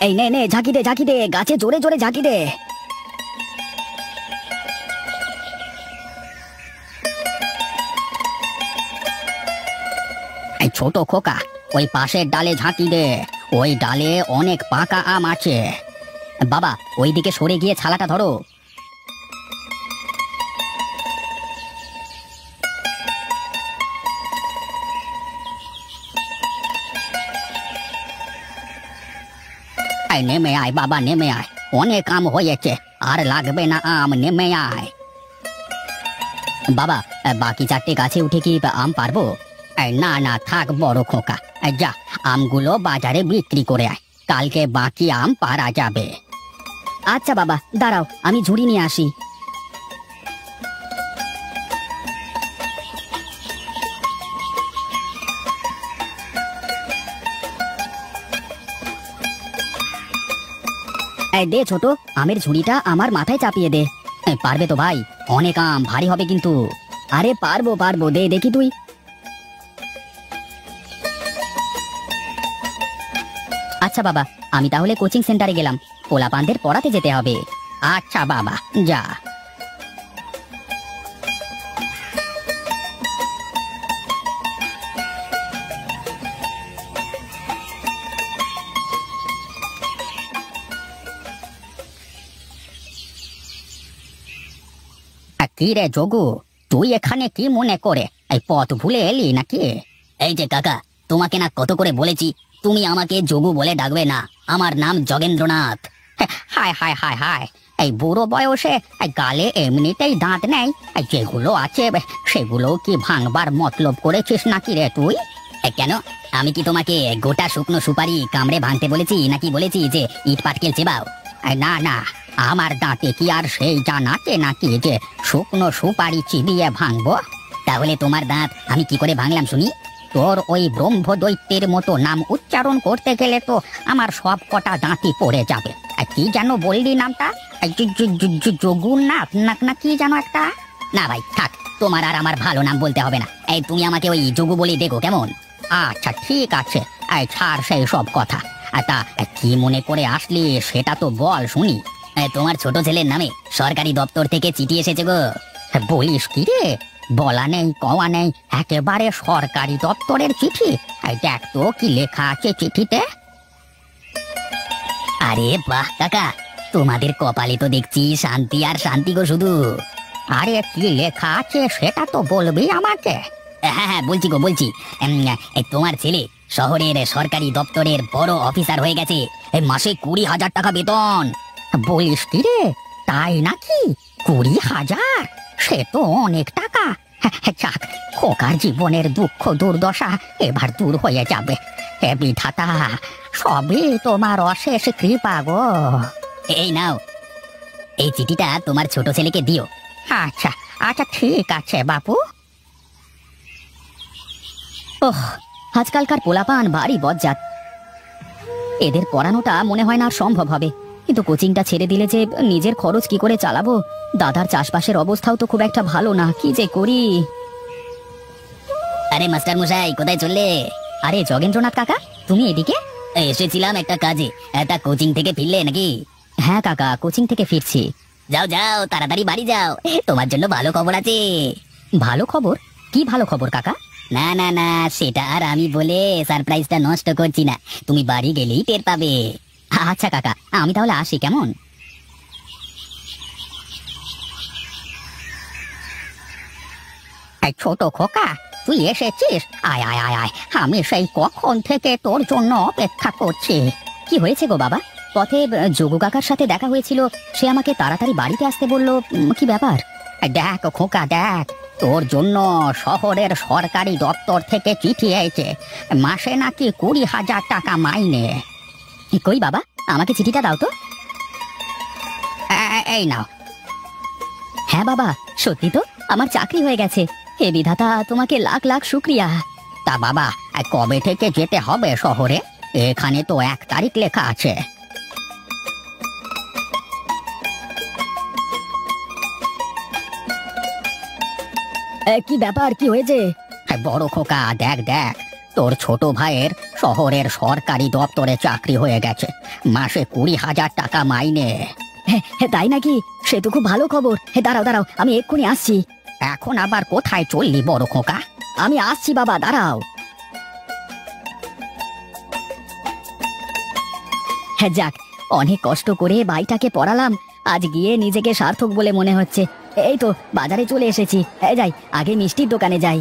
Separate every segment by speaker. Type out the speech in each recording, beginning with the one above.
Speaker 1: এই নে নে, ঝাঁকি দে, গাছে জোরে জোরে ঝাঁকি দে। এই ছোট খোকা, ওই পাশের ডালে ঝাঁকি দে, ওই ডালে অনেক পাকা আম আছে। বাবা, ওইদিকে সরে গিয়ে ছালাটা ধরো। নেমে আয় বাবা, নেমে আয়, অনেক আম হয়েছে, আর লাগবে না আম, নেমে আয়। বাবা, বাকি 4টে গাছে উঠে কি আম পারবো? না না, থাক বড় খোকা, যা আমগুলো বাজারে বিক্রি করে আয়, কালকে বাকি আম পারা যাবে। আচ্ছা বাবা, দাঁড়াও, আমি ঝুড়ি নিয়ে আসি। দে ছোট, আমের ঝুড়িটা আমার মাথায় চাপিয়ে দে। পারবে তো ভাই? অনেক আম, ভারী হবে কিন্তু। আরে পারবো পারবো, দে দেখি তুই। আচ্ছা বাবা, আমি তাহলে কোচিং সেন্টারে গেলাম, পোলাপানদের পড়াতে যেতে হবে। আচ্ছা বাবা, যা। কি রে যোগু, তুই এখানে কি মনে করে এই পথ ভুলে এলি নাকি? এই যে কাকা, তোমাকে না কত করে বলেছি তুমি আমাকে যোগু বলে ডাকবে না, আমার নাম যোগেন্দ্রনাথ। হায় হায় হায় হায়, এই বুড়ো বয়সে গালে এমনিতেই দাঁত নেই, যেগুলো আছে সেগুলো কি ভাঙবার মতলব করেছিস নাকি রে তুই? কেন, আমি কি তোমাকে গোটা শুকনো সুপারি কামড়ে ভাঙতে বলেছি, নাকি বলেছি যে ইট পাটকেল চেবাও? না না, আমার দাঁতে কি আর সেই জান আছে নাকি যে শুকনো সুপারি চিবিয়ে ভাঙবো? তাহলে তোমার দাঁত আমি কি করে ভাঙলাম শুনি? তোর ওই ব্রহ্মদৈত্যের মতো নাম উচ্চারণ করতে গেলে তো আমার সব কটা দাঁতই পড়ে যাবে। কি যেন বললি নামটা? যোগুনাথ না কি যেন একটা? না ভাই থাক, তোমার আর আমার ভালো নাম বলতে হবে না, এই তুমি আমাকে ওই যোগু বলি দেখো কেমন? আচ্ছা ঠিক আছে, ছাড় সেই সব কথা। তা কি মনে করে আসলি সেটা তো বল শুনি। তোমার ছোট ছেলের নামে সরকারি দপ্তর থেকে চিঠি এসেছে গো। বলিস কি রে? বলা নেই কওয়া নেই, একেবারে সরকারি দপ্তরের চিঠি। দেখ তো কি লেখা আছে চিঠিতে। আরে বাহ কাকা, তোমাদের কপালে তো দেখছি শান্তি আর শান্তি গো শুধু। আরে কি লেখা আছে সেটা তো বলবি আমাকে। হ্যাঁ হ্যাঁ বলছি গো বলছি, তোমার ছেলে শহরের সরকারি দপ্তরের বড় অফিসার হয়ে গেছে, মাসে 20,000 টাকা বেতন। বলিস কি রে, তাই নাকি? 20,000? সে তো অনেক টাকা। যাক, খোকার জীবনের দুঃখ দুর্দশা এবার দূর হয়ে যাবে। হে বিধাতা, সবই তোমার অশেষ কৃপা গো। এই নাও, এই চিঠিটা তোমার ছোট ছেলেকে দিও। আচ্ছা আচ্ছা ঠিক আছে বাপু। ওহ, আজকালকার পোলাপান ভারী বজ্জাত, এদের পড়ানোটা মনে হয় না আর সম্ভব হবে। কিন্তু কোচিংটা ছেড়ে দিলে যে নিজের খরচ কি করে চালাবো? দাদার চাষবাসের অবস্থাও তো খুব একটা ভালো না, কি যে করি। আরে মাস্টার মশাই, কোথায় চললে? আরে যোগেন্দ্রনাথ কাকা, তুমি এদিকে? এসেছিলাম একটা কাজে। তা কোচিং থেকে ফিরলে নাকি? হ্যাঁ কাকা, কোচিং থেকে ফিরছি। যাও যাও, তাড়াতাড়ি বাড়ি যাও, তোমার জন্য ভালো খবর আছে। ভালো খবর? কি ভালো খবর কাকা? না না না, সেটা আর আমি বলে সারপ্রাইজটা নষ্ট করছি না, তুমি বাড়ি গেলেই টের পাবে। আচ্ছা কাকা, আমি তাহলে আসি কেমন? ছোট খোকা, তুই এসেছিস? আয় আয় আয় আয়, আমি সেই কখন থেকে তোর জন্য অপেক্ষা করছি। কি হয়েছে গো বাবা? পথে যোগু কাকার সাথে দেখা হয়েছিল, সে আমাকে তাড়াতাড়ি বাড়িতে আসতে বললো, কি ব্যাপার? দেখ খোকা দেখ, তোর জন্য শহরের সরকারি দপ্তর থেকে চিঠি এসেছে, মাসে নাকি 20,000 টাকা মাইনে। কই বাবা, আমাকে চিঠিটা দাও তো। এই নাও। হ্যাঁ বাবা, সত্যি তো আমার চাকরি হয়ে গেছে। হে বিধাতা, তোমাকে লাখ লাখ শুক্রিয়া। তা বাবা, কবে থেকে যেতে হবে শহরে? এখানে তো 1 তারিখ লেখা আছে। কি ব্যাপার, কি হয়েছে? বড় খোকা দেখ দেখ, তোর ছোট ভাইয়ের শহরের সরকারি দপ্তরে চাকরি হয়ে গেছে, মাসে 20,000 টাকা মাইনে। তাই নাকি? সে তো খুব ভালো খবর। দাঁড়াও দাঁড়াও, আমি এক্ষুনি আসছি। এখন আবার কোথায় চললি বড় খোকা? আমি আসছি বাবা, দাঁড়াও। যাক, অনেক কষ্ট করে ভাইটাকে পড়ালাম, আজ গিয়ে নিজেকে সার্থক বলে মনে হচ্ছে। এই তো বাজারে চলে এসেছি, যাই আগে মিষ্টির দোকানে যাই।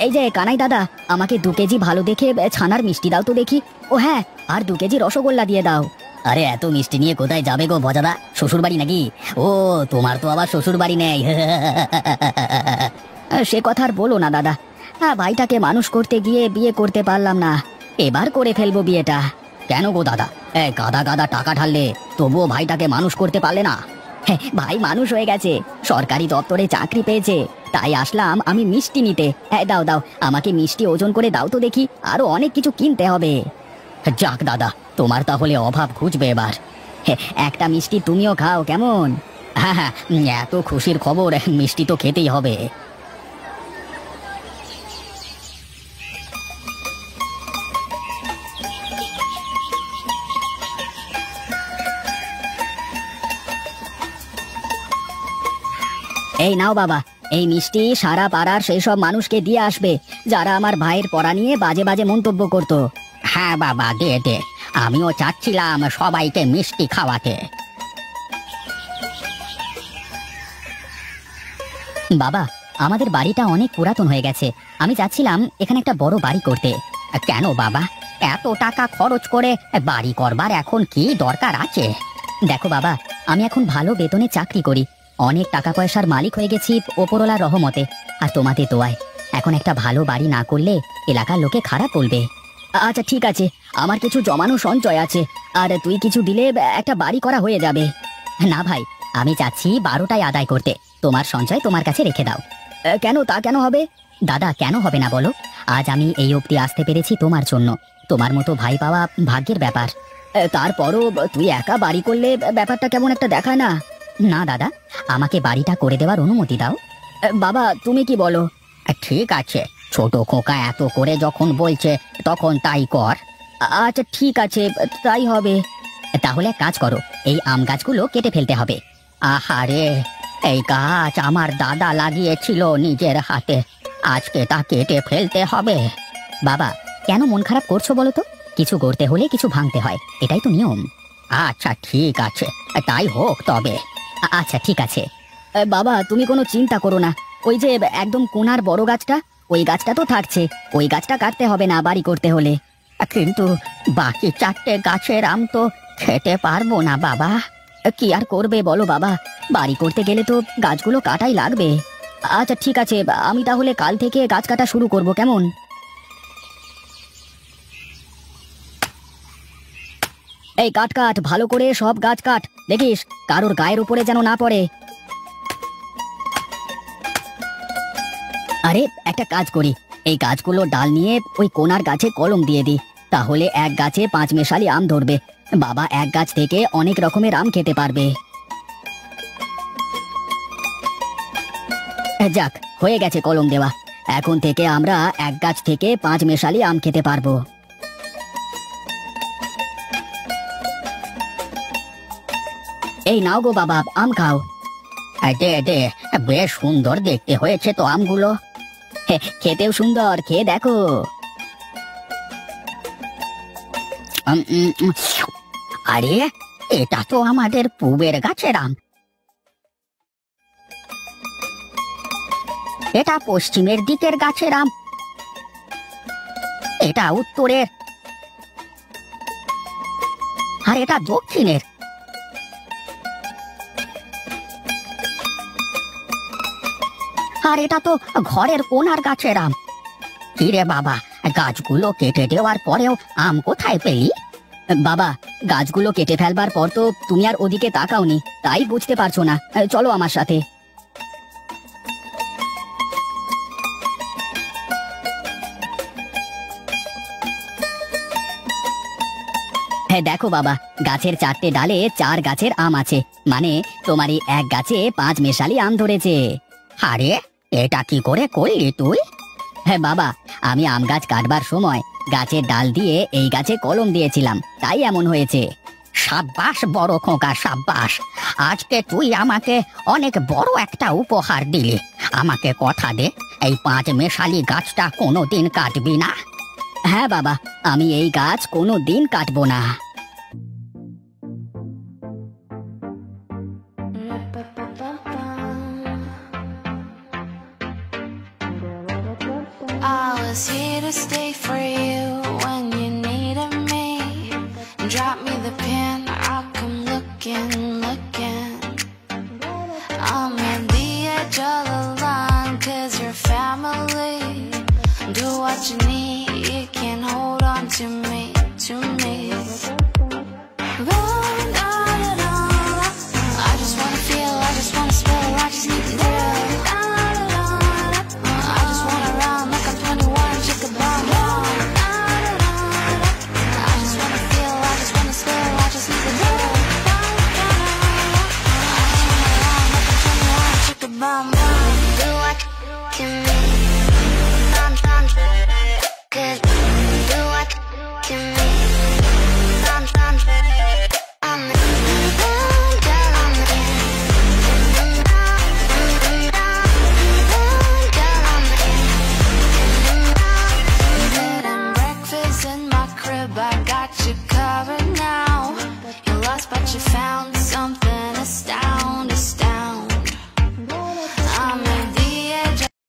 Speaker 1: এই যে কানাই দাদা, আমাকে 2 কেজি ভালো দেখে ছানার মিষ্টি দাও তো দেখি। ও হ্যাঁ, আর 2 কেজি রসগোল্লা দিয়ে দাও। আরে এত মিষ্টি নিয়ে কোথায় যাবে গো ভজাদা? শ্বশুর বাড়ি নাকি? ও তোমার তো আবার শ্বশুর বাড়ি নেই। সে কথা আর বলো না দাদা, ভাইটাকে মানুষ করতে গিয়ে বিয়ে করতে পারলাম না। এবার করে ফেলবো বিয়েটা। কেন গো দাদা, গাদা গাদা টাকা ঢাললে তবুও ভাইটাকে মানুষ করতে পারলে না? ভাই মানুষ হয়ে গেছে, সরকারি দপ্তরে চাকরি পেয়েছে, তাই আসলাম আমি মিষ্টি নিতে। দাও দাও, আমাকে মিষ্টি ওজন করে দাও তো দেখি, আরো অনেক কিছু কিনতে হবে। যাক দাদা, তোমার তাহলে অভাব ঘুচবে এবার। একটা মিষ্টি তুমিও খাও কেমন? হ্যাঁ হ্যাঁ, এত খুশির খবর, মিষ্টি তো খেতেই হবে। এই নাও বাবা, এই মিষ্টি সারা পাড়ার সেই সব মানুষকে দিয়ে আসবে যারা আমার ভাইয়ের পড়া নিয়ে বাজে বাজে মন্তব্য করত। হ্যাঁ বাবা, দে দে, আমিও চাচ্ছিলাম সবাইকে মিষ্টি খাওয়াতে। বাবা, আমাদের বাড়িটা অনেক পুরাতন হয়ে গেছে, আমি চাচ্ছিলাম এখানে একটা বড় বাড়ি করতে। কেন বাবা, এত টাকা খরচ করে বাড়ি করবার এখন কি দরকার আছে? দেখো বাবা, আমি এখন ভালো বেতনে চাকরি করি, অনেক টাকা পয়সার মালিক হয়ে গেছি ওপরওয়ালার রহমতে। আর তোমাদের দোয়ায় এখন একটা ভালো বাড়ি না করলে এলাকার লোকে খারাপ বলবে। আচ্ছা ঠিক আছে, আমার কিছু জমানো সঞ্চয় আছে, আর তুই কিছু দিলে একটা বাড়ি করা হয়ে যাবে। না ভাই, আমি চাচ্ছি 12টায় আদায় করতে, তোমার সঞ্চয় তোমার কাছে রেখে দাও। কেন, তা কেন হবে? দাদা কেন হবে না বলো? আজ আমি এই অবধি আসতে পেরেছি তোমার জন্য, তোমার মতো ভাই পাওয়া ভাগ্যের ব্যাপার। তারপরও তুই একা বাড়ি করলে ব্যাপারটা কেমন একটা দেখায় না? না দাদা, আমাকে বাড়িটা করে দেওয়ার অনুমতি দাও। বাবা তুমি কি বলো? ঠিক আছে, ছোট খোকা এত করে যখন বলছে তখন তাই কর। আচ্ছা ঠিক আছে, তাই হবে। তাহলে এক কাজ করো, এই আম গাছগুলো কেটে ফেলতে হবে। আহারে, এই গাছ আমার দাদা লাগিয়েছিল নিজের হাতে, আজকে তা কেটে ফেলতে হবে। বাবা কেন মন খারাপ করছো বলো তো? কিছু গড়তে হলে কিছু ভাঙতে হয়, এটাই তো নিয়ম। আচ্ছা ঠিক আছে, তাই হোক তবে। আচ্ছা ঠিক আছে। বাবা তুমি কোনো চিন্তা করো না, ওই যে একদম কোণার বড় গাছটা, ওই গাছটা তো থাকছে, ওই গাছটা কাটতে হবে না বাড়ি করতে হলে। কিন্তু বাকি 4টে গাছের আম তো খেতে পারবো না বাবা। কি আর করবে বলো বাবা, বাড়ি করতে গেলে তো গাছগুলো কাটাই লাগবে। আচ্ছা ঠিক আছে, আমি তাহলে কাল থেকে গাছ কাটা শুরু করব, কেমন? এই কাট কাট, ভালো করে সব গাছ কাট, দেখিস কারোর গায়ের উপরে যেন না পড়ে। আরে একটা কাজ করি, এই গাছগুলো ডাল নিয়ে ওই কোনার গাছে কলম দিয়ে দিই, তাহলে এক গাছে 5 মেশালি আম ধরবে, বাবা এক গাছ থেকে অনেক রকমের আম খেতে পারবে। যাক, হয়ে গেছে কলম দেওয়া, এখন থেকে আমরা এক গাছ থেকে 5 মেশালি আম খেতে পারবো। এই নাও গো বাবা, আম খাও। দে দে, বেশ সুন্দর দেখতে হয়েছে তো আমগুলো। খেতেও সুন্দর, খেয়ে দেখো। আরে এটা তো আমাদের পূবের গাছের আম, এটা পশ্চিমের দিকের গাছের আম, এটা উত্তরের, আর এটা দক্ষিণের। আর এটা তো ঘরের কোণার গাছের আম। কিরে বাবা, গাছগুলো কেটে দেওয়ার পরেও আম কোথায় পেলি? বাবা গাছগুলো কেটে ফেলবার পর তো তুমি আর ওদিকে তাকাওনি, তাই বুঝতে পারছো না, চলো আমার সাথে। দেখো বাবা, গাছের 4টে ডালে 4 গাছের আম আছে, মানে তোমারই এক গাছে 5 মেশালি আম ধরেছে। আরে এটা কি করে করলি তুই? হ্যাঁ বাবা, আমি আম গাছ কাটবার সময় গাছের ডাল দিয়ে এই গাছে কলম দিয়েছিলাম, তাই এমন হয়েছে। সাব্বাস বড় খোকা, সাব্বাস। আজকে তুই আমাকে অনেক বড় একটা উপহার দিলি। আমাকে কথা দে, এই 5 মেশালি গাছটা কোনোদিন কাটবি না। হ্যাঁ বাবা, আমি এই গাছ কোনোদিন কাটবো না।
Speaker 2: I was here to stay for you when you needed me. Drop me the pin, I'll come looking. I'm at the edge of the line, 'cause you're family. Do what you need, you can hold on to me.